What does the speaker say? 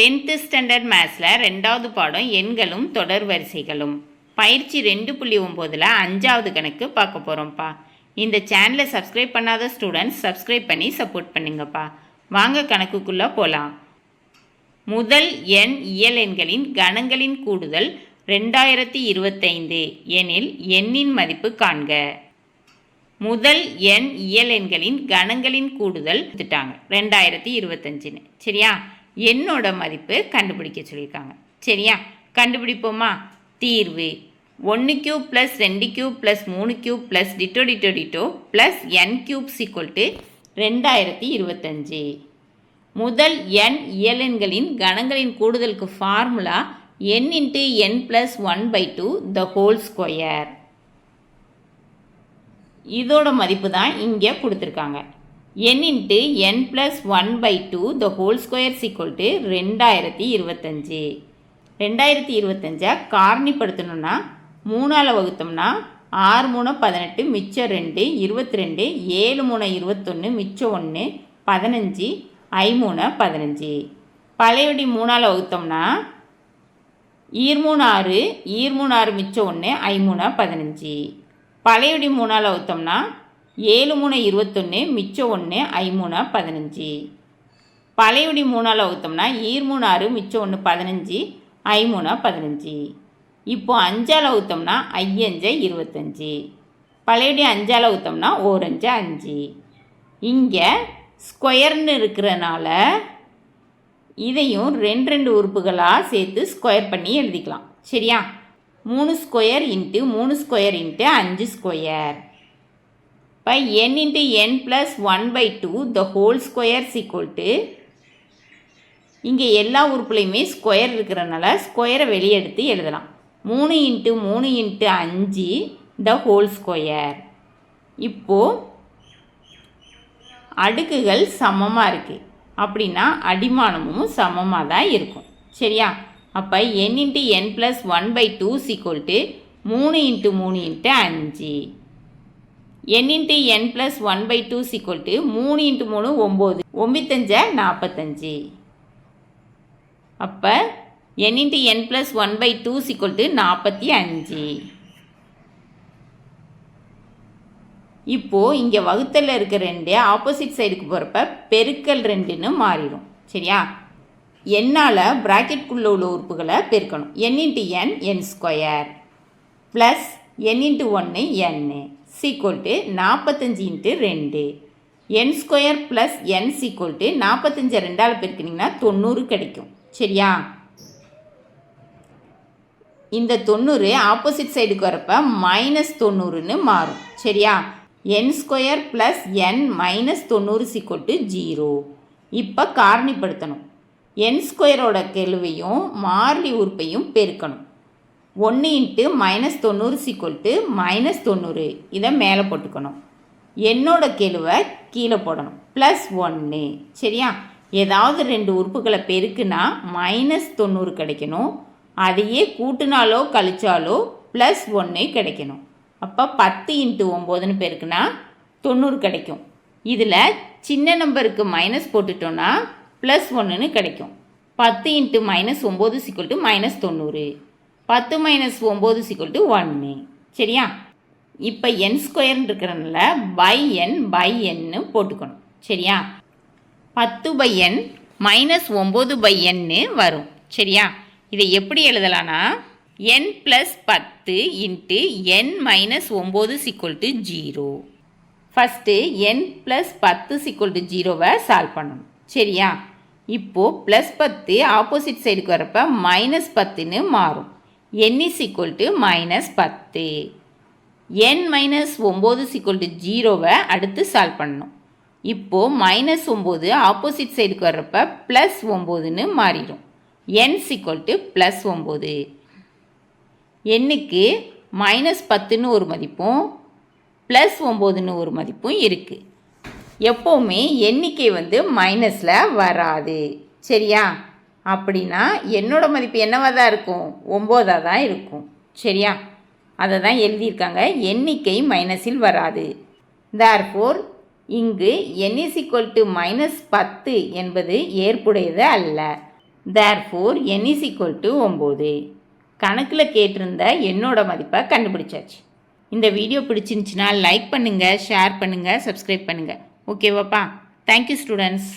10th standard மேத்ஸில் 2வது பாடம் எண்களும் தொடர் வரிசைகளும் பயிற்சி 2.9ல் 5வது கணக்கு பார்க்க போகிறோம்ப்பா. இந்த சேனலை சப்ஸ்கிரைப் பண்ணாத ஸ்டூடெண்ட்ஸ் சப்ஸ்கிரைப் பண்ணி சப்போர்ட் பண்ணுங்கப்பா. வாங்க கணக்குக்குள்ளே போகலாம். முதல் எண் இயல் எண்களின் கணங்களின் கூடுதல் 2025 எனில் எண்ணின் மதிப்பு காண்க. முதல் எண் இயல் எண்களின் கணங்களின் கூடுதல் கொடுத்துட்டாங்க 2025ன்னு. சரியா, எண்ணோட மதிப்பு கண்டுபிடிக்க சொல்லியிருக்காங்க. சரியா, கண்டுபிடிப்போமா? தீர்வு 1 cube plus 2 cube plus 3 cube plus ditto ditto ditto plus n cube = 2025. முதல் எண் இயலெண்களின் கணங்களின் கூடுதலுக்கு formula n × n + 1/2 the whole square. இதோட மதிப்பு தான் இங்கே கொடுத்துருக்காங்க. n × n + 1/2 the whole square = 2025. 2025 காரணிப்படுத்தணும்னா 3ஆல் வகுத்தோம்னா 6 3 18 மிச்சம் 2 22 7 3 21 மிச்சம் 1 15 I 3 15. பழையபடி 3ஆல் வகுத்தோம்னா 3 6 3 6 மிச்சம் 1 I 3 15. பழையபடி 3ஆல் வகுத்தோம்னா 7 3 21 மிச்சம் 1 I 3 15. பழையபடி 3ஆல் வகுத்தோம்னா 3 6 மிச்சம் 1 15 I 3 15. இப்போ 5ஆல் வகுத்தோம்னா 5 5 25. பழையபடி 5ஆல் வகுத்தோம்னா 1 5 5. இங்கே ஸ்கொயர்னு இருக்கிறனால இதையும் 2 2 உறுப்புகளாக சேர்த்து ஸ்கொயர் பண்ணி எழுதிக்கலாம். சரியா, 3 ஸ்கொயர் × 3 ஸ்கொயர் × 5 ஸ்கொயர். இப்போ n × n + 1/2 the whole square = இங்கே எல்லா உறுப்புலையுமே ஸ்கொயர் இருக்கிறனால ஸ்கொயரை வெளியே எடுத்து எழுதலாம். 3 × 3 × 5 the whole square. இப்போது அடுக்குகள் சமமாக இருக்குது அப்படின்னா அடிமானமும் சமமாக தான் இருக்கும். சரியா, அப்போ n × n + 1/2 = 3 × 3 × 5. n × n + 1/2 = 3 × 3 9 9 45. அப்போ n × n + 1/2 = 45. இப்போது இங்கே வகுத்தலில் இருக்க 2 ஆப்போசிட் சைடுக்கு போகிறப்ப பெருக்கல் 2ன்னு மாறிடும். சரியா, என்னால் ப்ராக்கெட்குள்ளே உள்ள உறுப்புகளை பெருக்கணும். n × n n² plus n × 1 n = 45 × 2. n² plus n = 45 2ஆல் பெருக்கினீங்கன்னா 90 கிடைக்கும். சரியா, இந்த 90 ஆப்போசிட் சைடுக்கு வரப்போ -90ன்னு மாறும். சரியா, n² ப்ளஸ் n -90 = 0. இப்போ காரணிப்படுத்தணும். n² கெழுவையும் மாறிலி உறுப்பையும் பெருக்கணும். 1 × -90 = -90. இதை மேலே போட்டுக்கணும். என்னோட கெழுவை கீழே போடணும். ப்ளஸ் 1. சரியா, ஏதாவது 2 உறுப்புகளை பெருக்குனா -90 கிடைக்கணும். அதையே கூட்டினாலோ கழிச்சாலோ ப்ளஸ் 1 கிடைக்கணும். அப்போ 10 × 9ன்னு பெருக்குனா 90 கிடைக்கும். இதில் சின்ன நம்பருக்கு மைனஸ் போட்டுட்டோன்னா ப்ளஸ் 1ன்னு கிடைக்கும். 10 × -9 = -90. 10 - 9 = 1. சரியா, இப்போ n² இருக்கிறனால n/n போட்டுக்கணும். சரியா, 10/n -9/n வரும். சரியா, இதை எப்படி எழுதலான்னா n + 10 × n - 9 = 0. ஃபஸ்ட்டு n + 10 = 0வை சால்வ் பண்ணணும். சரியா, இப்போது ப்ளஸ் 10 ஆப்போசிட் சைடுக்கு வரப்போ -10ன்னு மாறும். n = -10. n - 9 = 0வை அடுத்து சால்வ் பண்ணணும். இப்போது -9 ஆப்போசிட் சைடுக்கு வர்றப்ப ப்ளஸ் 9ன்னு மாறிடும். n = +9. எண்ணுக்கு -10ன்னு ஒரு மதிப்பும் +9ன்னு ஒரு மதிப்பும் இருக்குது. எப்போவுமே எண்ணிக்கை மைனஸில் வராது. சரியா, அப்படின்னா என்னோட மதிப்பு என்னவாக தான் இருக்கும்? 9ஆக தான் இருக்கும். சரியா, அதை தான் எழுதியிருக்காங்க. எண்ணிக்கை மைனஸில் வராது. therefore இங்கு n = -10 என்பது ஏற்புடையது அல்ல. Therefore n is equal to 9. கணக்கில் கேட்டிருந்த என்னோட மதிப்பை கண்டுபிடிச்சாச்சு. இந்த வீடியோ பிடிச்சிருந்துச்சுன்னா லைக் பண்ணுங்கள், ஷேர் பண்ணுங்கள், சப்ஸ்கிரைப் பண்ணுங்கள். ஓகேவாப்பா? Thank you students.